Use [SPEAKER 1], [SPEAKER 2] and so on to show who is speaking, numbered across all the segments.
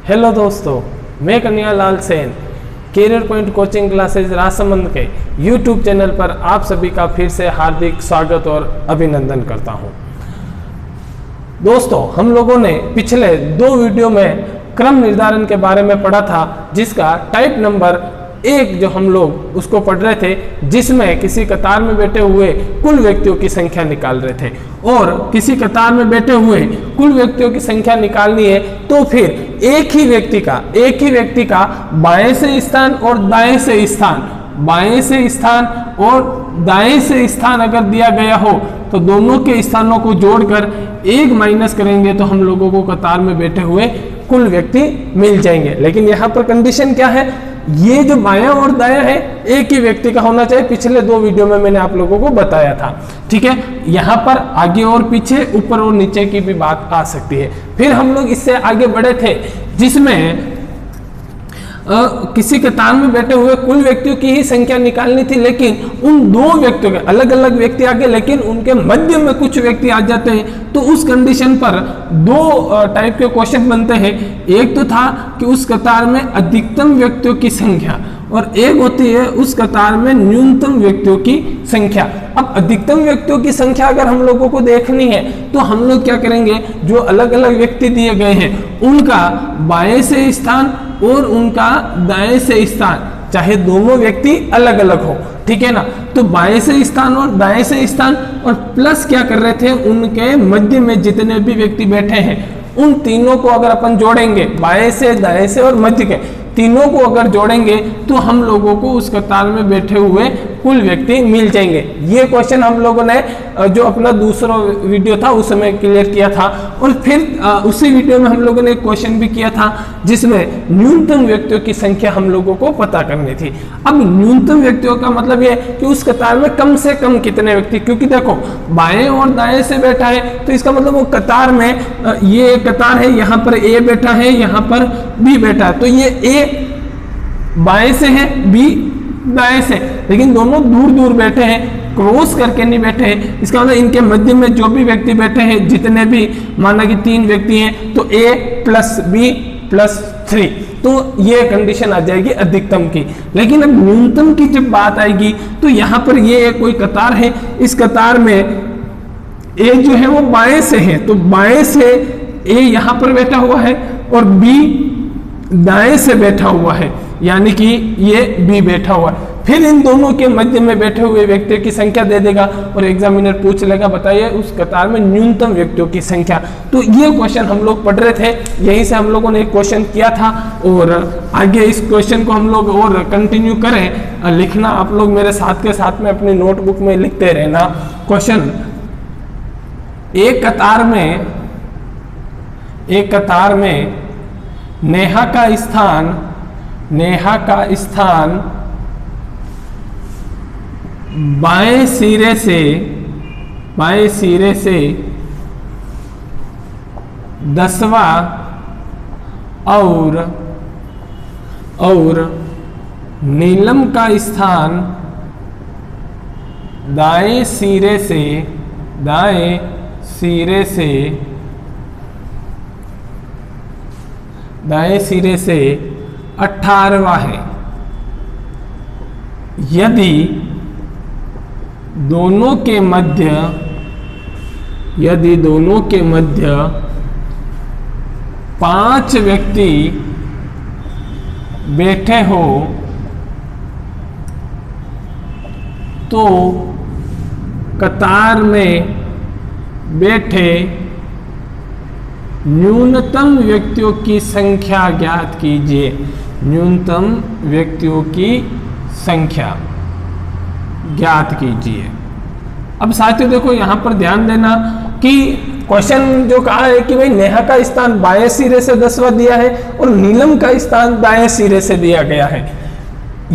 [SPEAKER 1] Hello दोस्तों, मैं Kanhaiya Lal Sen career point coaching classes Rajsamand के यूट्यूब चैनल पर आप सभी का फिर से हार्दिक स्वागत और अभिनंदन करता हूं। दोस्तों, हम लोगों ने पिछले 2 वीडियो में क्रम निर्धारण के बारे में पढ़ा था, जिसका टाइप नंबर 1 जो हम लोग उसको पढ़ रहे थे, जिसमें किसी कतार में बैठे हुए कुल व्यक्तियों की संख्या निकाल रहे थे और किसी कतार में बैठे हुए कुल व्यक्तियों की संख्या निकालनी है तो फिर एक ही व्यक्ति का बाएं से स्थान और दाएं से स्थान, बाएं से स्थान और दाएं से स्थान अगर दिया गया हो तो दोनों के स्थानों को जोड़कर 1 माइनस करेंगे तो हम लोगों को कतार में बैठे हुए कुल व्यक्ति मिल जाएंगे। लेकिन यहाँ पर कंडीशन क्या है, ये जो बायां और दायां है एक ही व्यक्ति का होना चाहिए। पिछले 2 वीडियो में मैंने आप लोगों को बताया था, ठीक है। यहाँ पर आगे और पीछे, ऊपर और नीचे की भी बात आ सकती है। फिर हम लोग इससे आगे बढ़े थे, जिसमें किसी कतार में बैठे हुए कुल व्यक्तियों की ही संख्या निकालनी थी, लेकिन उन 2 व्यक्तियों के अलग अलग व्यक्ति आ गए, लेकिन उनके मध्य में कुछ व्यक्ति आ जाते हैं। तो उस कंडीशन पर 2 टाइप के क्वेश्चन बनते हैं। एक तो था कि उस कतार में अधिकतम व्यक्तियों की संख्या, और एक होती है उस कतार में न्यूनतम व्यक्तियों की संख्या। अब अधिकतम व्यक्तियों की संख्या अगर हम लोगों को देखनी है तो हम लोग क्या करेंगे, जो अलग अलग व्यक्ति दिए गए हैं उनका बाएं से स्थान और उनका दाएं से स्थान, चाहे दोनों व्यक्ति अलग अलग हो, ठीक है ना। तो बाएं से स्थान और दाएं से स्थान और प्लस क्या कर रहे थे, उनके मध्य में जितने भी व्यक्ति बैठे हैं उन तीनों को अगर अपन जोड़ेंगे, बाएं से दाएं से और मध्य के तीनों को अगर जोड़ेंगे तो हम लोगों को उस कतार में बैठे हुए कुल व्यक्ति मिल जाएंगे। ये क्वेश्चन हम लोगों ने जो अपना दूसरा वीडियो था उसमें क्लियर किया था, और फिर उसी वीडियो में हम लोगों ने एक क्वेश्चन भी किया था जिसमें न्यूनतम व्यक्तियों की संख्या हम लोगों को पता करनी थी। अब न्यूनतम व्यक्तियों का मतलब ये कि उस कतार में कम से कम कितने व्यक्ति, क्योंकि देखो बाएं और दाएं से बैठा है तो इसका मतलब वो कतार में, ये कतार है, यहाँ पर ए बैठा है, यहाँ पर बी बैठा है, तो ये ए बाएं से है, बी दाएं से, लेकिन दोनों दूर दूर बैठे हैं, क्रॉस करके नहीं बैठे हैं। इसका मतलब इनके मध्य में जो भी व्यक्ति बैठे हैं, जितने भी, माना कि 3 व्यक्ति हैं तो a + b + 3, तो ये कंडीशन आ जाएगी अधिकतम की। लेकिन अब न्यूनतम की जब बात आएगी तो यहाँ पर ये कोई कतार है, इस कतार में a जो है वो बाएं से है, तो बाएं से a यहाँ पर बैठा हुआ है और b दाएं से बैठा हुआ है, यानी कि ये बी बैठा हुआ है। फिर इन दोनों के मध्य में बैठे हुए व्यक्तियों की संख्या दे देगा और एग्जामिनर पूछ लेगा, बताइए उस कतार में न्यूनतम व्यक्तियों की संख्या। तो ये क्वेश्चन हम लोग पढ़ रहे थे, यहीं से हम लोगों ने एक क्वेश्चन किया था और आगे इस क्वेश्चन को हम लोग और कंटिन्यू करें। लिखना आप लोग मेरे साथ के साथ में अपनी नोटबुक में लिखते रहना। क्वेश्चन, एक कतार में नेहा का स्थान बाएं सिरे से 10वां और नीलम का स्थान दाएं सिरे से 18वां है। यदि दोनों के मध्य 5 व्यक्ति बैठे हो तो कतार में बैठे न्यूनतम व्यक्तियों की संख्या ज्ञात कीजिए। न्यूनतम व्यक्तियों की संख्या ज्ञात कीजिए। अब साथियों देखो, यहाँ पर ध्यान देना कि क्वेश्चन जो कहा है कि भाई नेहा का स्थान बाएं सिरे से 10वां दिया है और नीलम का स्थान दाएं सिरे से दिया गया है।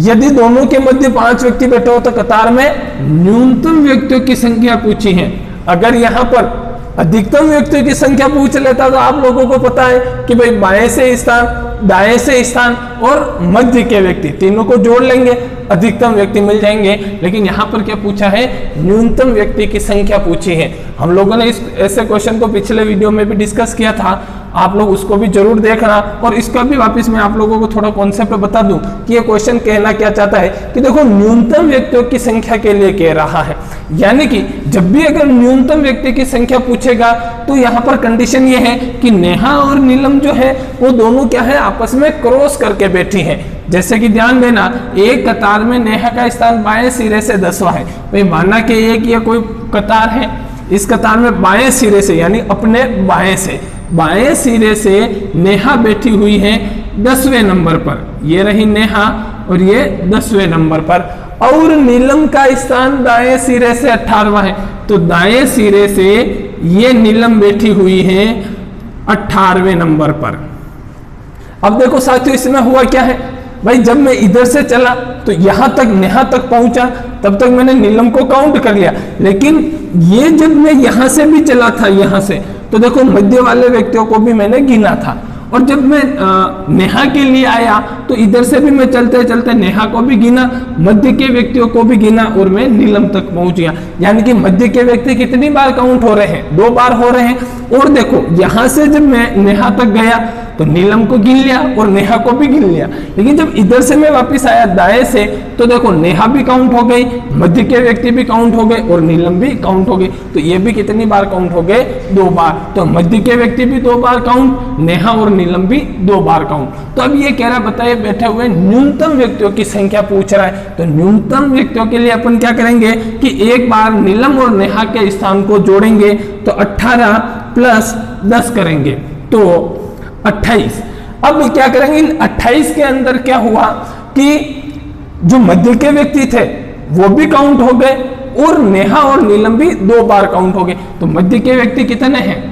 [SPEAKER 1] यदि दोनों के मध्य 5 व्यक्ति बैठे हो तो कतार में न्यूनतम व्यक्तियों की संख्या पूछी है। अगर यहाँ पर अधिकतम व्यक्तियों की संख्या पूछ लेता तो आप लोगों को पता है कि भाई बाएं से स्थान दाएं से स्थान और मध्य के व्यक्ति, तीनों को जोड़ लेंगे, अधिकतम व्यक्ति मिल जाएंगे। लेकिन यहाँ पर क्या पूछा है, न्यूनतम व्यक्ति की संख्या पूछी है। हम लोगों ने इस ऐसे क्वेश्चन को पिछले वीडियो में भी डिस्कस किया था, आप लोग उसको भी जरूर देखना। और इसका भी वापस मैं आप लोगों को थोड़ा कॉन्सेप्ट बता दूं कि ये क्वेश्चन कहना क्या चाहता है कि देखो न्यूनतम व्यक्तियों की संख्या के लिए कह रहा है, यानी कि जब भी अगर न्यूनतम व्यक्ति की संख्या पूछेगा तो यहाँ पर कंडीशन ये है कि नेहा और नीलम जो है वो दोनों क्या है, आपस में क्रॉस करके बैठी है। जैसे कि ध्यान देना, एक कतार में नेहा का स्थान बाएं सिरे से 10वां है। भाई माना कि एक ये कोई कतार है, इस कतार में बाएं सिरे से यानी अपने बाएं सिरे से नेहा बैठी हुई है 10वें नंबर पर, ये रही नेहा और ये 10वें नंबर पर। और नीलम का स्थान दाएं सिरे से 18वां है, तो दाएं सिरे से ये नीलम बैठी हुई है 18वें नंबर पर। अब देखो साथियों, इसमें हुआ क्या है, भाई जब मैं इधर से चला तो यहां तक नेहा तक पहुंचा, तब तक मैंने नीलम को काउंट कर लिया। लेकिन ये जब मैं यहां से भी चला था, यहां से, तो देखो मध्य वाले व्यक्तियों को भी मैंने गिना था। और जब मैं नेहा के लिए आया तो इधर से भी मैं चलते चलते नेहा को भी गिना, मध्य के व्यक्तियों को भी गिना और मैं नीलम तक पहुंच गया। यानी कि मध्य के व्यक्ति कितनी बार काउंट हो रहे हैं, 2 बार हो रहे हैं। और देखो यहां से जब मैं नेहा तक गया तो नीलम को गिन लिया और नेहा को भी गिन लिया। लेकिन जब इधर से मैं वापस आया दाएं से, तो देखो नेहा भी काउंट हो गई, मध्य के व्यक्ति भी काउंट हो गए और नीलम भी काउंट हो गई। तो ये भी कितनी बार काउंट हो गए, 2 बार। तो मध्य के व्यक्ति भी 2 बार काउंट, नेहा और नीलम भी 2 बार काउंट। तो अब ये कह रहा है, बताइए बैठे हुए न्यूनतम व्यक्तियों की संख्या पूछ रहा है। तो न्यूनतम व्यक्तियों के लिए अपन क्या करेंगे कि एक बार नीलम और नेहा के स्थान को जोड़ेंगे, तो 18 प्लस 10 करेंगे तो 28। अब क्या करेंगे, 28 के अंदर क्या हुआ कि जो मध्य के व्यक्ति थे वो भी काउंट हो गए और नेहा और नीलम भी 2 बार काउंट हो गए। तो मध्य के व्यक्ति कितने हैं,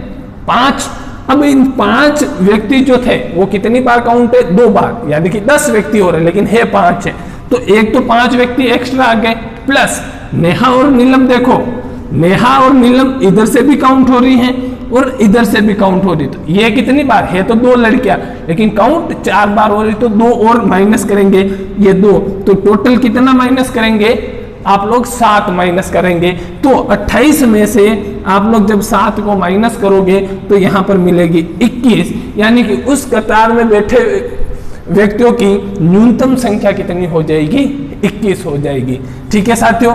[SPEAKER 1] 5। अब इन 5 व्यक्ति जो थे वो कितनी बार काउंट है, 2 बार, यानी कि 10 व्यक्ति हो रहे, लेकिन है 5 है। तो एक तो 5 व्यक्ति एक्स्ट्रा आ गए, प्लस नेहा और नीलम, देखो नेहा और नीलम इधर से भी काउंट हो रही हैं और इधर से भी काउंट हो रही। तो ये कितनी बार है, तो 2 लड़कियां, लेकिन काउंट 4 बार हो रही, तो 2 और माइनस करेंगे, ये 2। तो टोटल कितना माइनस करेंगे आप लोग, 7 माइनस करेंगे। तो 28 में से आप लोग जब 7 को माइनस करोगे तो यहां पर मिलेगी 21, यानी कि उस कतार में बैठे व्यक्तियों की न्यूनतम संख्या कितनी हो जाएगी, 21 हो जाएगी। ठीक है साथियों,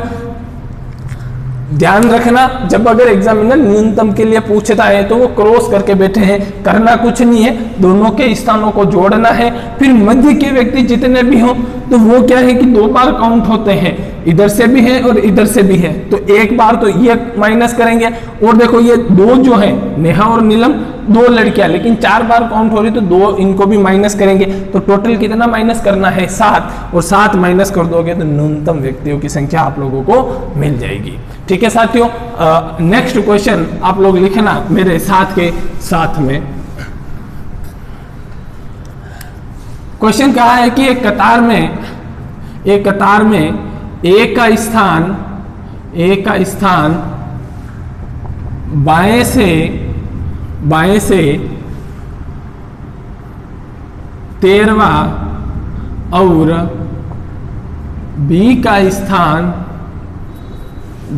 [SPEAKER 1] ध्यान रखना, जब अगर एग्जामिनर न्यूनतम के लिए पूछता है तो वो क्रॉस करके बैठे हैं, करना कुछ नहीं है, दोनों के स्थानों को जोड़ना है। फिर मध्य के व्यक्ति जितने भी हों तो वो क्या है कि 2 बार काउंट होते हैं, इधर से भी है और इधर से भी है। तो एक बार तो ये माइनस करेंगे, और देखो ये 2 जो है नेहा और नीलम 2 लड़कियां, लेकिन 4 बार काउंट हो रही, तो 2 इनको भी माइनस करेंगे। तो टोटल कितना माइनस करना है, 7, और 7 माइनस कर दोगे तो न्यूनतम व्यक्तियों की संख्या आप लोगों को मिल जाएगी। ठीक है साथियों, नेक्स्ट क्वेश्चन आप लोग लिखना मेरे साथ के साथ में। क्वेश्चन कहा है कि एक कतार में ए का स्थान बाएं से 13वां और बी का स्थान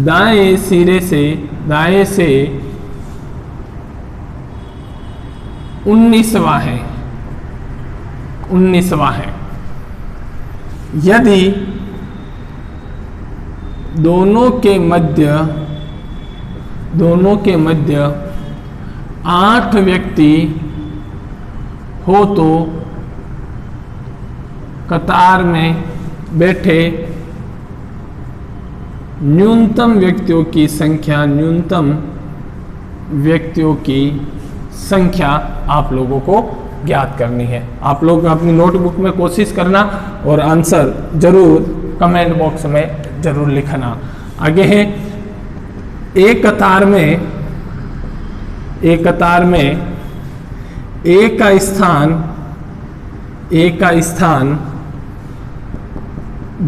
[SPEAKER 1] दाएं से 19वां है। यदि दोनों के मध्य 8 व्यक्ति हो तो कतार में बैठे न्यूनतम व्यक्तियों की संख्या आप लोगों को ज्ञात करनी है। आप लोग अपनी नोटबुक में कोशिश करना और आंसर जरूर कमेंट बॉक्स में जरूर लिखना। आगे है, एक कतार में ए का स्थान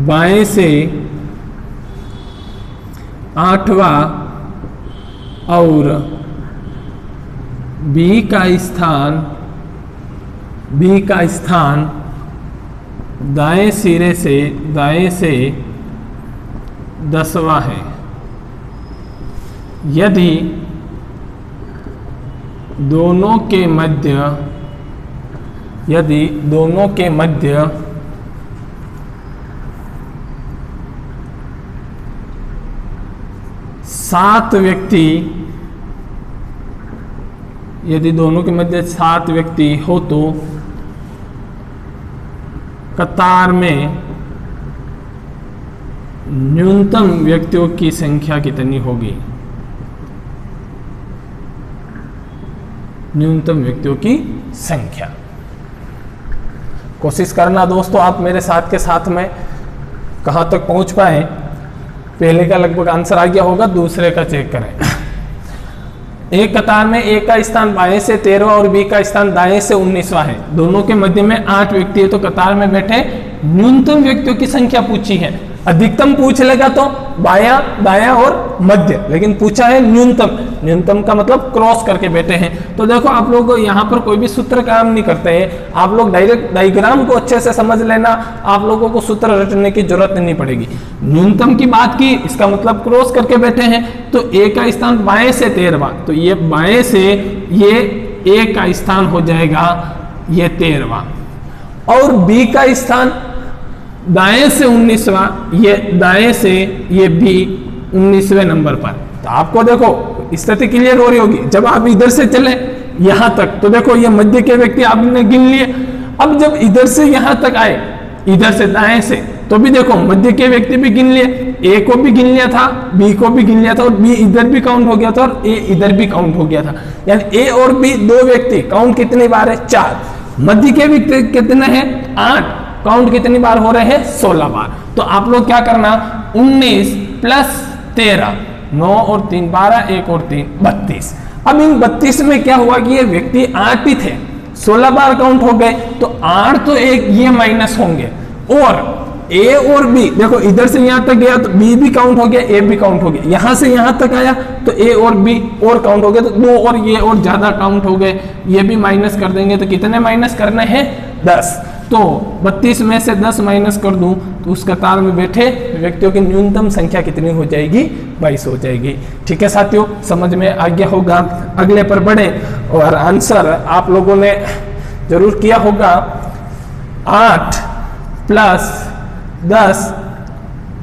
[SPEAKER 1] बाएं से 8वां और बी का स्थान बी का स्थान दाएं सिरे से दाएं से 10वां है यदि दोनों के मध्य 7 व्यक्ति हो तो कतार में न्यूनतम व्यक्तियों की संख्या कितनी होगी? न्यूनतम व्यक्तियों की संख्या। कोशिश करना दोस्तों आप मेरे साथ में कहां तक पहुंच पाए। पहले का लगभग आंसर आ गया होगा, दूसरे का चेक करें। एक कतार में ए का स्थान बाएं से 13वां और बी का स्थान दाएं से 19वां है। दोनों के मध्य में 8 व्यक्ति है तो कतार में बैठे न्यूनतम व्यक्तियों की संख्या पूछी है। अधिकतम पूछ लेगा तो बायां, दायां और मध्य, लेकिन पूछा है न्यूनतम। न्यूनतम का मतलब क्रॉस करके बैठे हैं। तो देखो आप लोग यहाँ पर कोई भी सूत्र काम नहीं करते हैं, आप लोग डायरेक्ट डायग्राम को अच्छे से समझ लेना, आप लोगों को सूत्र रटने की जरूरत नहीं पड़ेगी। न्यूनतम की बात की, इसका मतलब क्रॉस करके बैठे हैं। तो ए का स्थान बाएं से 13वां, तो ये बाएं से ये ए का स्थान हो जाएगा ये 13वां, और बी का स्थान दाएं से 19वां, ये दाएं से ये बी 19वें नंबर पर। तो आपको देखो स्थिति क्लियर हो रही होगी। जब आप इधर से चले यहां तक तो देखो ये मध्य के व्यक्ति आपने गिन लिए। अब जब इधर से यहां तक आए, इधर से दाएं से, तो भी देखो मध्य के व्यक्ति भी गिन लिए। ए को भी गिन लिया था, बी को भी गिन लिया था, और बी इधर भी काउंट हो गया था और ए इधर भी काउंट हो गया था। यानी ए और बी 2 व्यक्ति काउंट कितनी बार है? 4। मध्य के व्यक्ति कितने हैं? 8। काउंट कितनी बार हो रहे हैं? 16 बार। तो आप लोग क्या करना, 19 + 13, 9 और 3 12, 1 और 3 32। अब इन 32 में क्या हुआ कि ये व्यक्ति 8 ही थे, 16 बार काउंट हो गए, तो 8 तो एक ये माइनस होंगे, और ए और बी देखो इधर से यहां तक गया तो बी भी काउंट हो गया, ए भी काउंट हो गया। यहां से यहां तक आया तो ए और बी और काउंट हो गए, तो 2 और ये और ज्यादा काउंट हो गए। ये भी माइनस कर देंगे तो कितने माइनस करने हैं? 10। तो 32 में से 10 माइनस कर दूं तो उस कतार में बैठे व्यक्तियों की न्यूनतम संख्या कितनी हो जाएगी? 22 हो जाएगी। ठीक है साथियों, समझ में आ गया होगा। अगले पर बढ़े, और आंसर आप लोगों ने जरूर किया होगा। 8 + 10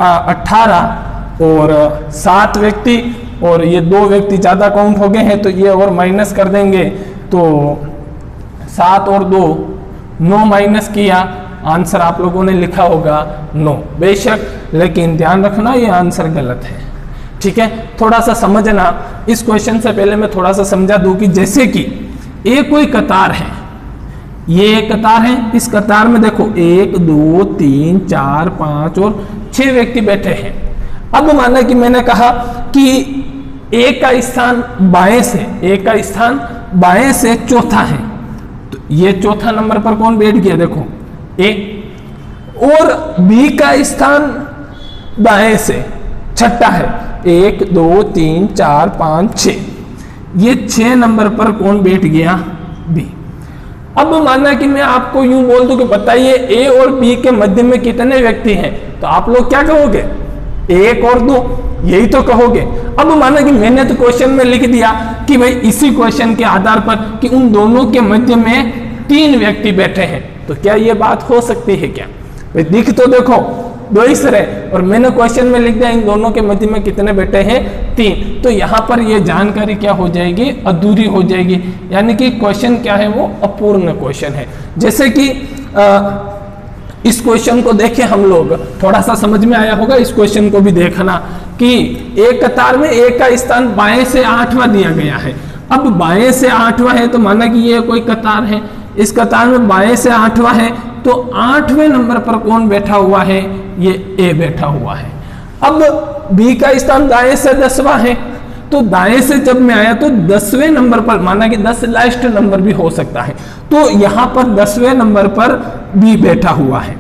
[SPEAKER 1] 18 और 7 व्यक्ति, और ये 2 व्यक्ति ज्यादा काउंट हो गए हैं तो ये और माइनस कर देंगे, तो 7 और 2 9 माइनस किया, आंसर आप लोगों ने लिखा होगा 9। बेशक, लेकिन ध्यान रखना ये आंसर गलत है। ठीक है, थोड़ा सा समझना। इस क्वेश्चन से पहले मैं थोड़ा सा समझा दूं कि जैसे कि ये कोई कतार है, ये एक कतार है, इस कतार में देखो 1 2 3 4 5 और 6 व्यक्ति बैठे हैं। अब माना कि मैंने कहा कि ए का स्थान बाएं से, ए का स्थान बाएं से चौथा है, तो ये चौथा नंबर पर कौन बैठ गया? देखो ए। और बी का स्थान दाएं से छठा है, 1 2 3 4 5 6, ये 6 नंबर पर कौन बैठ गया? बी। अब माना कि मैं आपको यूं बोल दूं कि बताइए ए और बी के मध्य में कितने व्यक्ति हैं, तो आप लोग क्या कहोगे? 1 और 2, यही तो कहोगे। अब माना कि मैंने तो क्वेश्चन में लिख दिया कि भाई इसी क्वेश्चन के आधार पर कि उन दोनों के मध्य में 3 व्यक्ति बैठे हैं, तो क्या ये बात हो सकती है? क्या भाई दिख तो देखो 2 ही सर है, और मैंने क्वेश्चन में लिख दिया इन दोनों के मध्य में कितने बैठे हैं? 3। तो यहाँ पर ये जानकारी क्या हो जाएगी? अधूरी हो जाएगी। यानी कि क्वेश्चन क्या है? वो अपूर्ण क्वेश्चन है। जैसे कि इस क्वेश्चन को देखें हम लोग, थोड़ा सा समझ में आया होगा। इस क्वेश्चन को भी देखना कि एक कतार में ए का स्थान बाएं से 8वां दिया गया है। अब बाएं से 8वां है तो माना कि ये कोई कतार है, इस कतार में बाएं से 8वां है, तो 8वें नंबर पर कौन बैठा हुआ है? ये ए बैठा हुआ है। अब बी का स्थान दाएं से 10वां है, तो दाएं से जब मैं आया तो 10वें नंबर पर, माना कि 10 लास्ट नंबर भी हो सकता है, तो यहां पर 10वें नंबर पर बी बैठा हुआ है।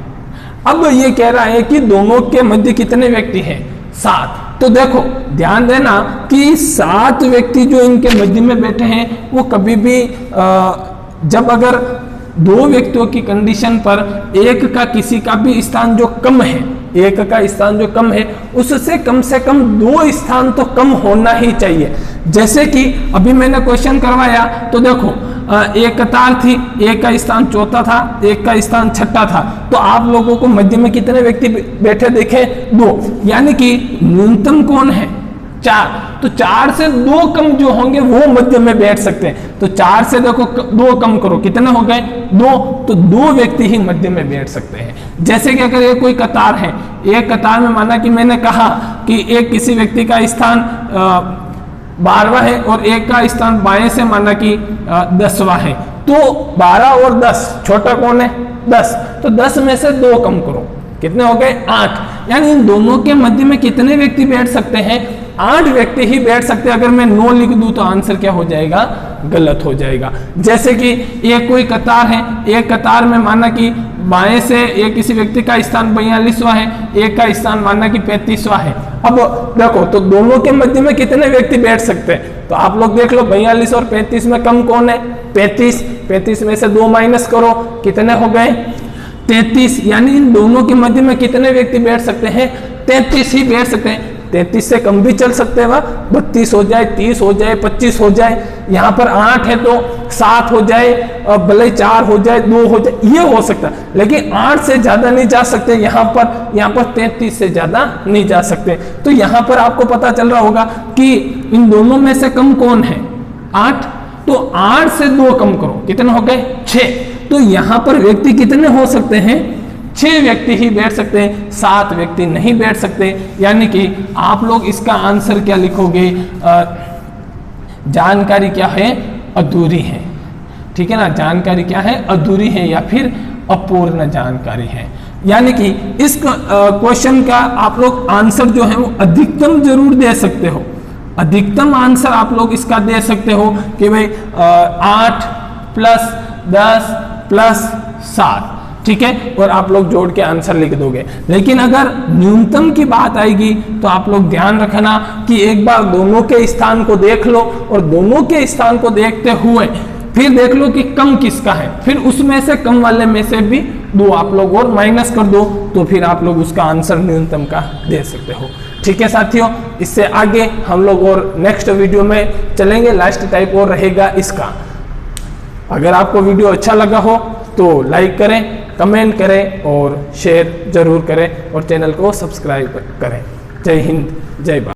[SPEAKER 1] अब ये कह रहा है कि दोनों के मध्य कितने व्यक्ति हैं? 7। तो देखो ध्यान देना कि 7 व्यक्ति जो इनके मध्य में बैठे हैं वो कभी भी जब अगर दो व्यक्तियों की कंडीशन पर एक का किसी का भी स्थान जो कम है, एक का स्थान जो कम है उससे कम से कम 2 स्थान तो कम होना ही चाहिए। जैसे कि अभी मैंने क्वेश्चन करवाया तो देखो एक कतार थी, एक का स्थान चौथा था, एक का स्थान छठा था, तो आप लोगों को मध्य में कितने व्यक्ति बैठे देखे? 2, यानी कि न्यूनतम कौन है? 4। तो 4 से 2 कम जो होंगे वो मध्य में बैठ सकते हैं। तो 4 से देखो 2 कम करो, कितने हो गए? 2। तो 2 व्यक्ति ही मध्य में बैठ सकते हैं। जैसे कि अगर ये कोई कतार है, एक कतार में माना कि मैंने कहा कि एक किसी व्यक्ति का स्थान 12वां है और एक का स्थान बाएं से माना कि 10वां है, तो 12 और 10 छोटा कौन है? 10। तो 10 में से 2 कम करो, कितने हो गए? 8। यानी इन दोनों के मध्य में कितने व्यक्ति बैठ सकते हैं? 8 व्यक्ति ही बैठ सकते हैं। अगर मैं 9 लिख दूं तो आंसर क्या हो जाएगा? गलत हो जाएगा। जैसे कि एक कोई कतार है, एक कतार में माना कि बाएं से एक किसी व्यक्ति का स्थान 42वां है, एक का स्थान माना कि 35वां है। अब देखो तो दोनों के मध्य में कितने व्यक्ति बैठ सकते हैं? तो आप लोग देख लो 42 और 35 में कम कौन है? 35। 35 में से 2 माइनस करो, कितने हो गए? 33। यानी इन दोनों के मध्य में कितने व्यक्ति बैठ सकते हैं? 33 ही बैठ सकते हैं। 33 से कम भी चल सकते हैं, 32 हो जाए, 30 हो जाए, 25 हो जाए, यहाँ पर 8 है तो 7 हो जाए, भले 4 हो जाए, 2 हो जाए, ये हो सकता है। लेकिन 8 से ज्यादा नहीं जा सकते यहाँ पर 33 से ज्यादा नहीं जा सकते। तो यहाँ पर आपको पता चल रहा होगा कि इन दोनों में से कम कौन है? 8। तो 8 से 2 कम करो, कितने हो गए? 6। तो यहाँ पर व्यक्ति कितने हो सकते हैं? 6 व्यक्ति ही बैठ सकते हैं, 7 व्यक्ति नहीं बैठ सकते। यानी कि आप लोग इसका आंसर क्या लिखोगे? जानकारी क्या है? अधूरी है। ठीक है ना, जानकारी क्या है? अधूरी है या फिर अपूर्ण जानकारी है। यानी कि इस क्वेश्चन का आप लोग आंसर जो है वो अधिकतम जरूर दे सकते हो। अधिकतम आंसर आप लोग इसका दे सकते हो कि भाई 8 + 10 + 7, ठीक है, और आप लोग जोड़ के आंसर लिख दोगे। लेकिन अगर न्यूनतम की बात आएगी तो आप लोग ध्यान रखना कि एक बार दोनों के स्थान को देख लो और दोनों के स्थान को देखते हुए फिर देख लो कि कम किसका है, फिर उसमें से कम वाले में से भी 2 आप लोग और माइनस कर दो, तो फिर आप लोग उसका आंसर न्यूनतम का दे सकते हो। ठीक है साथियों, इससे आगे हम लोग और नेक्स्ट वीडियो में चलेंगे। लास्ट टाइप और रहेगा इसका। अगर आपको वीडियो अच्छा लगा हो तो लाइक करें, कमेंट करें और शेयर जरूर करें और चैनल को सब्सक्राइब करें। जय हिंद, जय भारत।